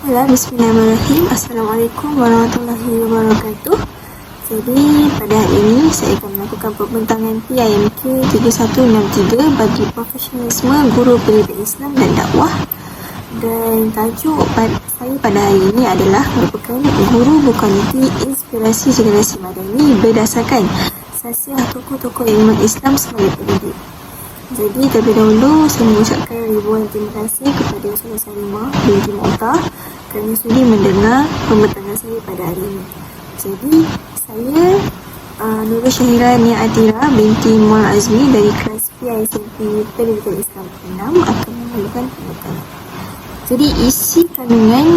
Bismillahirrahmanirrahim. Assalamualaikum warahmatullahi wabarakatuh. Jadi pada hari ini saya akan melakukan pembentangan PIMQ 3163 bagi profesionalisme guru pendidikan Islam dan dakwah. Dan tajuk saya pada hari ini adalah merupakan guru berkualiti inspirasi generasi madani berdasarkan sasiah tokoh-tokoh ilmu Islam sebagai pendidik. Jadi terlebih dahulu saya mengucapkan ribuan terima kasih kepada Saudara Salimah binti Mu'tah kerana sudi mendengar pembentangan saya pada hari ini. Jadi saya Nurul Syahira Nia Atira binti Muhammad Azmi dari kelas PICP Pendidikan Islam 6 akan melakukan pembentangan. Jadi isi kandungan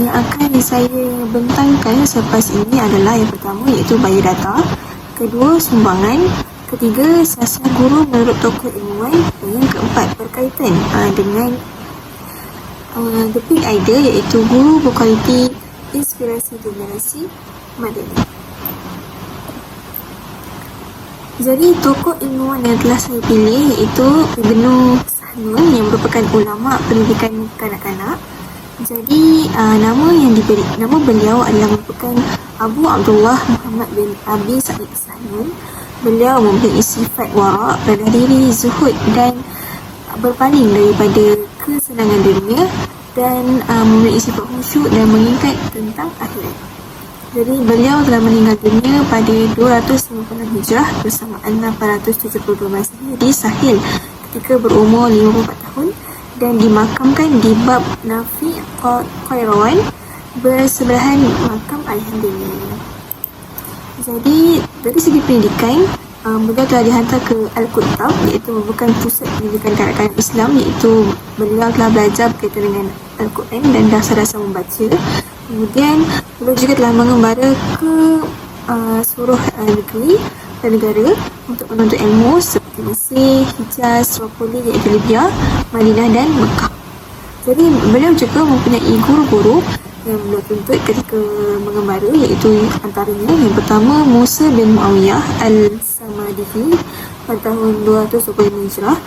yang akan saya bentangkan selepas ini adalah yang pertama iaitu biodata, kedua sumbangan, ketiga sasar guru menurut tokoh ilmuwan, dan yang keempat berkaitan dengan the big idea iaitu guru berkualiti inspirasi generasi madani. Jadi tokoh ilmuwan yang telah saya pilih iaitu Ibnu Sahnun yang merupakan ulama pendidikan kanak-kanak. Jadi nama beliau adalah merupakan Abu Abdullah Muhammad bin Abi Sa'id Sahnun. Beliau mempunyai sifat wara', rendah diri, zuhud dan berpaling daripada kesenangan dunia dan mempunyai sifat khusyuk dan mengingat tentang akhirat. Jadi beliau telah meninggal dunia pada 256 Hijrah bersamaan 872 Masehi di Sahil ketika berumur 54 tahun dan dimakamkan di Bab Nafi' Qairawan bersebelahan makam ayahanda. Jadi dari segi pendidikan, beliau telah dihantar ke Al-Quttab iaitu merupakan pusat pendidikan kanak-kanak Islam, iaitu beliau telah belajar berkaitan dengan Al-Quran dan dasar-dasar membaca. Kemudian beliau juga telah mengembara ke seluruh negeri dan negara untuk menuntut ilmu seperti Mesir, Hijaz, Tripoli iaitu Libya, Madinah dan Mekah. Jadi beliau juga mempunyai guru-guru yang beliau tuntut ketika mengembara, iaitu antaranya yang pertama Musa bin Muawiyah Al-Samadihi pada tahun 225 Hijrah,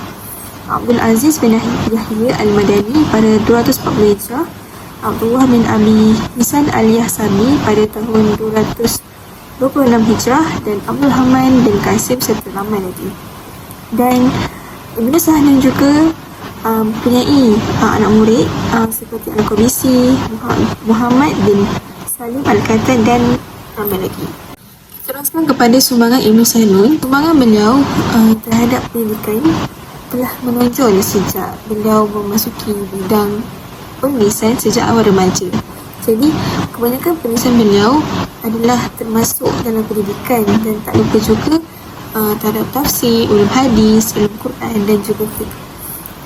Abdul Aziz bin Yahya Al-Madani pada 240 Hijrah, Abdullah bin Abi Hisan Al-Yahsabi pada tahun 226 Hijrah dan Abdul Rahman bin Qasim serta ramai lagi. Dan Ibnu Sahnun juga mempunyai anak murid seperti Al-Qabisi, Muhammad bin Salim Al-Katan dan ramai lagi. Teruskan kepada sumbangan Ibnu Sahnun. Sumbangan beliau terhadap pendidikan telah menonjol sejak beliau memasuki bidang penulisan sejak awal remaja. Jadi kebanyakan penulisan beliau adalah termasuk dalam pendidikan dan tak lupa juga terhadap tafsir, ulum hadis, ulum Quran dan juga fiqh.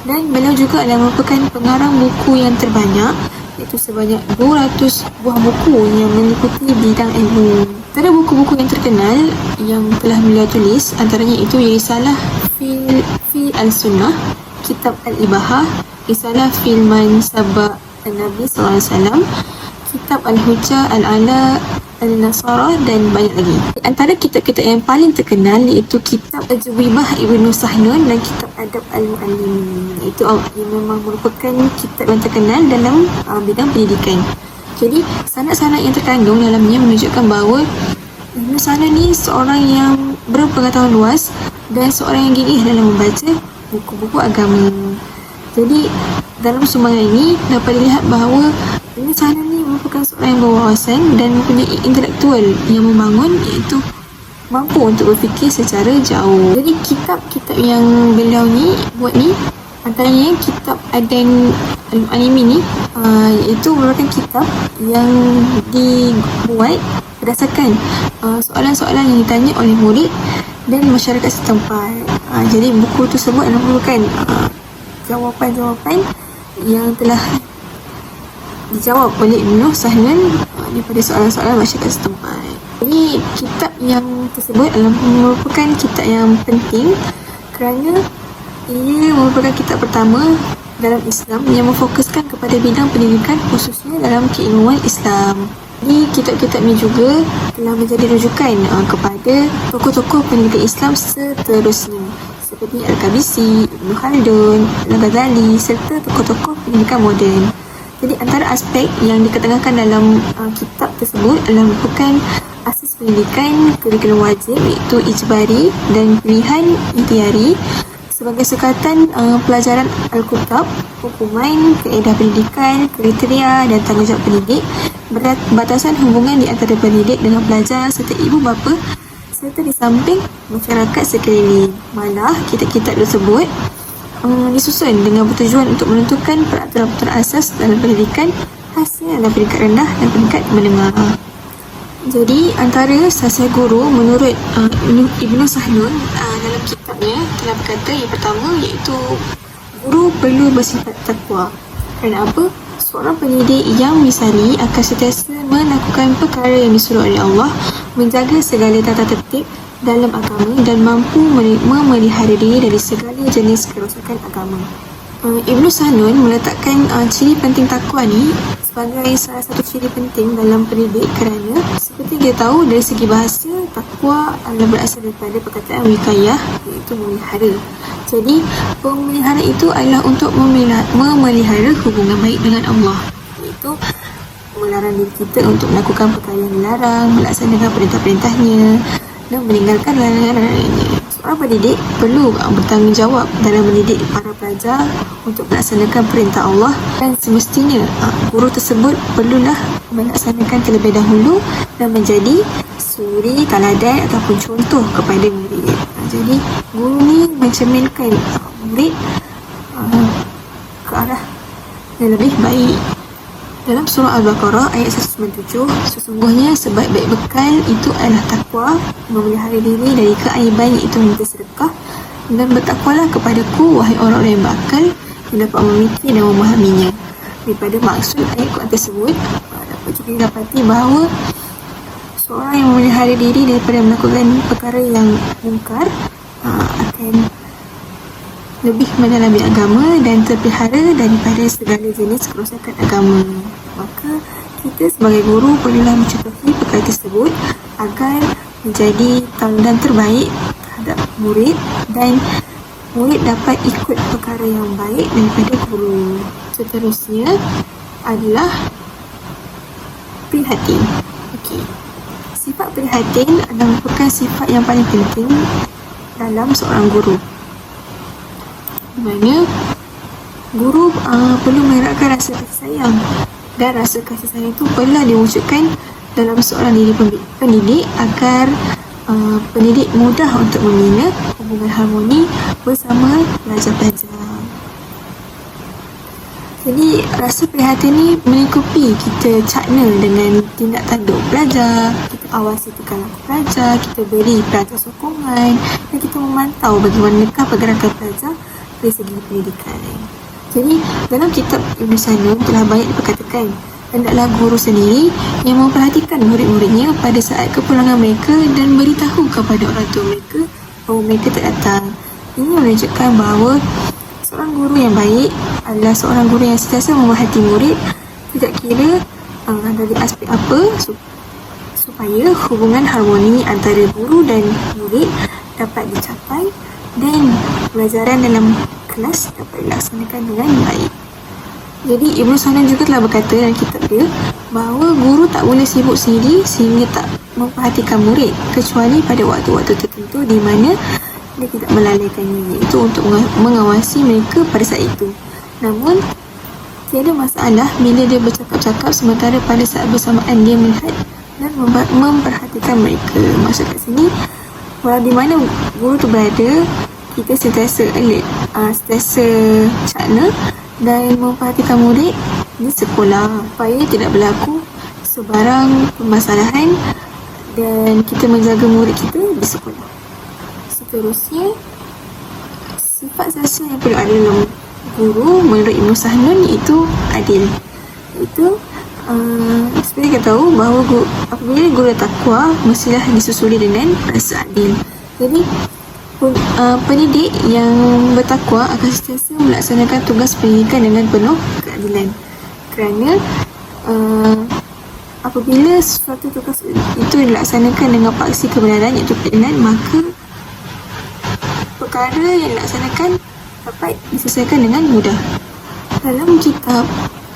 Dan beliau juga adalah merupakan pengarang buku yang terbanyak, iaitu sebanyak 200 buah buku yang meliputi bidang ilmu. Antara buku-buku yang terkenal yang telah beliau tulis antaranya itu Risalah fi Al-Sunnah, Kitab Al-Ibahah, Risalah fil Mansaba An-Nabi SAW, Kitab Al-Hujjah Al-Ala Al-Nasara dan banyak lagi. Antara kitab-kitab yang paling terkenal iaitu Kitab Al-Juwibah Ibnu Sahnun dan Kitab Adab Al-Mu'allim. Itu yang memang merupakan kitab yang terkenal dalam bidang pendidikan. Jadi sanad-sanad yang terkandung dalamnya menunjukkan bahawa Ibnu Sahnun ni seorang yang berpengetahuan luas dan seorang yang gigih dalam membaca buku-buku agama. Jadi dalam sumbangan ini dapat dilihat bahawa Ibnu Sahnun ni merupakan seorang yang berwawasan dan mempunyai intelektual yang membangun, iaitu mampu untuk berfikir secara jauh. Jadi kitab-kitab yang beliau ni buat ni antaranya kitab Adan Al-Mu'allimi ni iaitu merupakan kitab yang dibuat berdasarkan soalan-soalan yang ditanya oleh murid dan masyarakat setempat. Jadi buku tersebut adalah merupakan jawapan-jawapan yang telah dijawab oleh Ibnu Sahnun daripada soalan-soalan masyarakat setempat. Jadi kitab yang tersebut adalah merupakan kitab yang penting kerana ia merupakan kitab pertama dalam Islam yang memfokuskan kepada bidang pendidikan khususnya dalam keilmuan Islam. Jadi kitab-kitab ini juga telah menjadi rujukan kepada tokoh-tokoh pendidikan Islam seterusnya seperti Al-Qabisi, Ibn Khaldun, Al-Ghazali serta tokoh-tokoh pendidikan moden. Jadi antara aspek yang diketengahkan dalam kitab tersebut adalah merupakan asas pendidikan kurikulum wajib, iaitu ijbari dan pilihan ikhtiari sebagai sukatan pelajaran Al-Kitab, hukuman, kaedah pendidikan, kriteria dan tanggungjawab pendidik, batasan hubungan di antara pendidik dengan pelajar serta ibu bapa, serta di samping masyarakat sekeliling. Malah kitab-kitab tersebut disusun dengan bertujuan untuk menentukan peraturan-peraturan asas dalam pendidikan, khasnya dalam peringkat rendah dan peringkat menengah. Jadi antara sasar guru menurut Ibnu Sahnun dalam kitabnya telah berkata yang pertama iaitu guru perlu bersifat takwa. Kerana apa? Seorang pendidik yang misari akan sentiasa melakukan perkara yang disuruh oleh Allah, menjaga segala tata tertib dalam agama dan mampu memelihara diri dari segala jenis kerosakan agama. Ibnu Sahnun meletakkan ciri penting takwa ni sebagai salah satu ciri penting dalam pendidik kerana seperti dia tahu dari segi bahasa, takwa adalah berasal daripada perkataan wikayah, iaitu memelihara. Jadi pemelihara itu adalah untuk memelihara hubungan baik dengan Allah, iaitu melarang diri kita untuk melakukan perkara yang dilarang, melaksanakan perintah-perintahnya dan meninggalkan larangan-larangannya. Seorang pendidik perlu bertanggungjawab dalam mendidik para pelajar untuk melaksanakan perintah Allah, dan semestinya guru tersebut perlulah melaksanakan terlebih dahulu dan menjadi suri teladan ataupun contoh kepada murid. Jadi guru ni mencerminkan murid ke arah yang lebih baik. Dalam surah Al-Baqarah ayat 197, sesungguhnya sebaik-baik bekal itu adalah takwa, memelihara diri dari keaiban iaitu meminta sedekah, dan bertakwalah kepadaku wahai orang-orang yang berakal yang dapat memikir dan memahaminya. Daripada maksud ayat Quran tersebut dapat juga didapati bahawa seorang yang memelihara diri daripada melakukan perkara yang mungkar akan lebih mendalami agama dan terpelihara daripada segala jenis kerosakan agama. Maka kita sebagai guru perlulah mencontohi perkara tersebut agar menjadi tauladan terbaik terhadap murid dan murid dapat ikut perkara yang baik daripada guru. Seterusnya adalah prihatin. Okey. Sifat prihatin adalah merupakan sifat yang paling penting dalam seorang guru. Di mana guru perlu menyerahkan rasa kasih sayang, dan rasa kasih sayang itu perlulah diwujudkan dalam seorang diri pendidik agar pendidik mudah untuk membina hubungan harmoni bersama pelajar-pelajar. Jadi rasa prihatin ni melingkupi kita cakna dengan tindak tanduk pelajar, kita awasi tingkah laku pelajar, kita beri pelajar sokongan dan kita memantau bagaimanakah pergerakan pelajar dari segi pendidikan. Jadi dalam kitab Ibnu Sahnun telah banyak diperkatakan hendaklah guru sendiri yang memperhatikan murid-muridnya pada saat kepulangan mereka dan beritahu kepada orang tua mereka bahawa mereka tak datang. Ini menunjukkan bahawa seorang guru yang baik adalah seorang guru yang sentiasa memerhati murid, tidak kira dari aspek apa, supaya hubungan harmoni antara guru dan murid dapat dicapai dan pelajaran dalam kelas dapat dilaksanakan dengan baik. Jadi Ibnu Sahnun juga telah berkata dalam kitab dia bahawa guru tak boleh sibuk sendiri sehingga tak memperhatikan murid, kecuali pada waktu-waktu tertentu di mana dia tidak melalaikannya, iaitu untuk mengawasi mereka pada saat itu. Namun tiada masalah bila dia bercakap-cakap sementara pada saat bersamaan dia melihat dan memperhatikan mereka. Maksud kat sini, walau di mana guru tu berada, kita sentiasa alert, sentiasa cakna dan memperhatikan murid di sekolah supaya tidak berlaku sebarang permasalahan dan kita menjaga murid kita di sekolah. Seterusnya, sifat sasar yang perlu ada dalam guru menurut Ibnu Sahnun iaitu adil. Iaitu seperti kita tahu bahawa apabila guru takwa mestilah disusuli dengan rasa adil. Jadi pendidik yang bertakwa akan sentiasa melaksanakan tugas pendidikan dengan penuh keadilan. Kerana apabila suatu tugas itu dilaksanakan dengan paksi kebenaran iaitu keadilan, maka perkara yang dilaksanakan dapat diselesaikan dengan mudah. Dalam kitab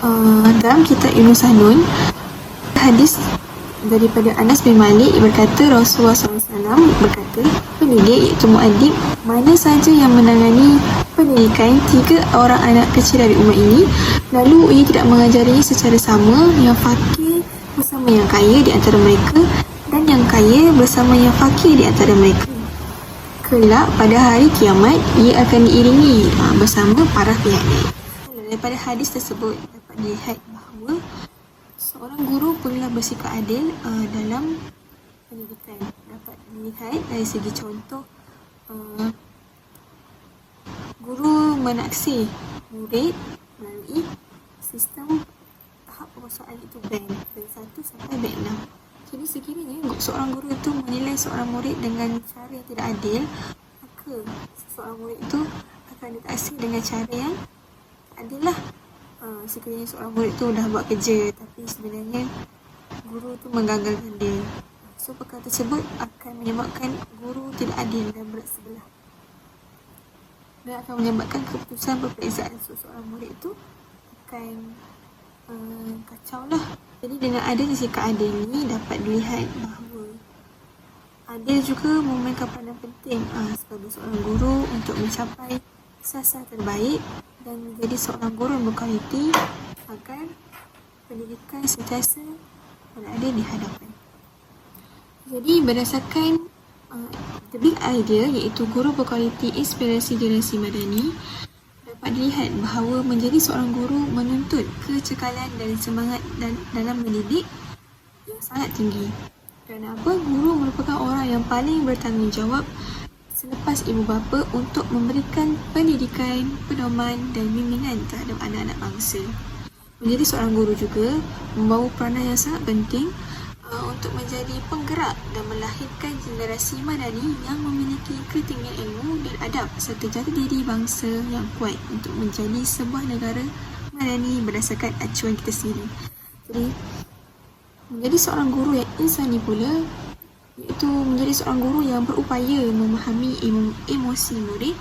Dalam kitab Ibn Sahnun, hadis daripada Anas bin Malik berkata Rasulullah SAW berkata, pendidik iaitu muadib mana saja yang menangani pendidikan 3 orang anak kecil dari umat ini, lalu ia tidak mengajarinya secara sama, yang fakir bersama yang kaya di antara mereka dan yang kaya bersama yang fakir di antara mereka, kelak pada hari kiamat ia akan diiringi bersama para pihak lain. Daripada hadis tersebut dapat dilihat bahawa seorang guru perlulah bersikap adil dalam pendidikan. Dapat dilihat dari segi contoh guru menaksir murid melalui sistem tahap perkosaan itu band 1 sampai band 6. Jadi sekiranya seorang guru itu menilai seorang murid dengan cara yang tidak adil, maka seorang murid itu akan ditaksir dengan cara yang adil lah. Sekiranya seorang murid tu dah buat kerja tapi sebenarnya guru tu menggagalkan dia, so perkara tersebut akan menyebabkan guru tidak adil dan berat sebelah, dan akan menyebabkan keputusan peperiksaan seorang murid tu akan kacau lah. Jadi dengan adanya sikap adil ni dapat dilihat bahawa adil juga memainkan peranan penting sebagai seorang guru untuk mencapai sasaran terbaik dan menjadi seorang guru yang berkualiti agar pendidikan sentiasa berada di hadapan. Jadi berdasarkan the big idea iaitu guru berkualiti inspirasi generasi madani, dapat dilihat bahawa menjadi seorang guru menuntut kecekalan dan semangat dalam mendidik yang sangat tinggi. Kerana apa? Guru merupakan orang yang paling bertanggungjawab selepas ibu bapa untuk memberikan pendidikan, pedoman dan bimbingan terhadap anak-anak bangsa. Menjadi seorang guru juga membawa peranan yang sangat penting untuk menjadi penggerak dan melahirkan generasi madani yang memiliki ketinggian ilmu dan adab serta jati diri bangsa yang kuat untuk menjadi sebuah negara madani berdasarkan acuan kita sendiri. Jadi menjadi seorang guru yang insani pula iaitu menjadi seorang guru yang berupaya memahami emosi murid.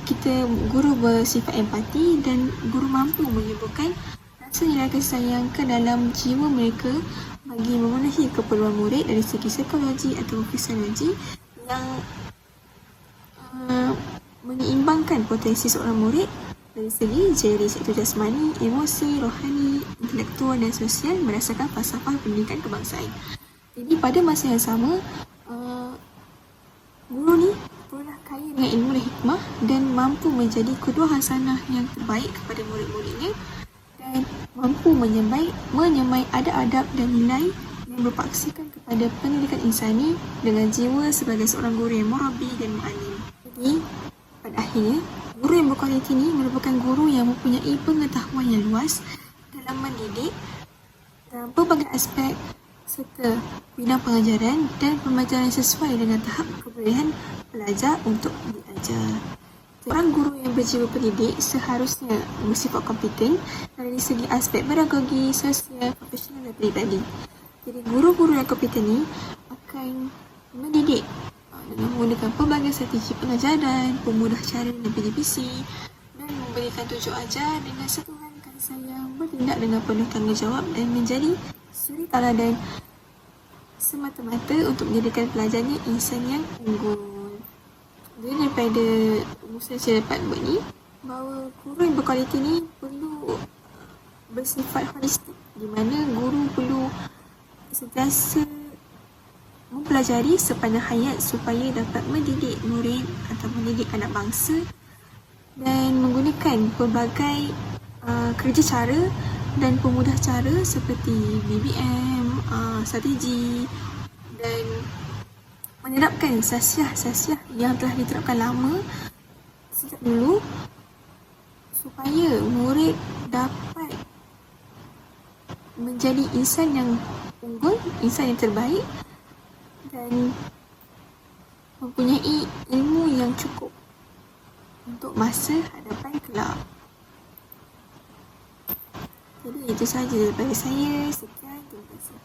Kita guru bersifat empati dan guru mampu menyembuhkan rasa nilai kasih sayang ke dalam jiwa mereka bagi memenuhi keperluan murid dari segi psikologi atau fisiologi yang menyeimbangkan potensi seorang murid dari segi jeris iaitu jasmani, emosi, rohani, intelektual dan sosial berdasarkan falsafah pendidikan kebangsaan. Jadi pada masa yang sama, guru ni perlulah kaya dengan ilmu dan hikmah dan mampu menjadi kedua hasanah yang terbaik kepada murid-muridnya dan mampu menyemai adab-adab dan nilai yang berpaksikan kepada pendidikan insani dengan jiwa sebagai seorang guru yang murabi dan mu'alim. Jadi pada akhirnya, guru yang berkualiti ini merupakan guru yang mempunyai pengetahuan yang luas dalam mendidik dalam pelbagai aspek serta bidang pengajaran dan pembelajaran sesuai dengan tahap kebolehan pelajar untuk diajar. Seorang guru yang berjiwa pendidik seharusnya bersifat kompeten dari segi aspek pedagogi, sosial, profesional dan peribadi. Jadi guru-guru yang kompeten ini akan mendidik dengan menggunakan pelbagai strategi pengajaran, pemudah cara dan PDPC dan memberikan tunjuk ajar dengan sentuhan kasih sayang, bertindak dengan penuh tanggungjawab dan menjadi suri teladan semata-mata untuk menjadikan pelajarnya insan yang unggul. Jadi daripada usaha saya dapat buat ni, bahawa guru yang berkualiti ni perlu bersifat holistik, di mana guru perlu sentiasa mempelajari sepanjang hayat supaya dapat mendidik murid atau mendidik anak bangsa dan menggunakan pelbagai kerja cara dan pemudah cara seperti BBM, strategi dan menerapkan sasiah-sasiah yang telah diterapkan lama sejak dulu supaya murid dapat menjadi insan yang unggul, insan yang terbaik dan mempunyai ilmu yang cukup untuk masa hadapan kelak. Jadi itu sahaja daripada saya. Sekian, terima kasih.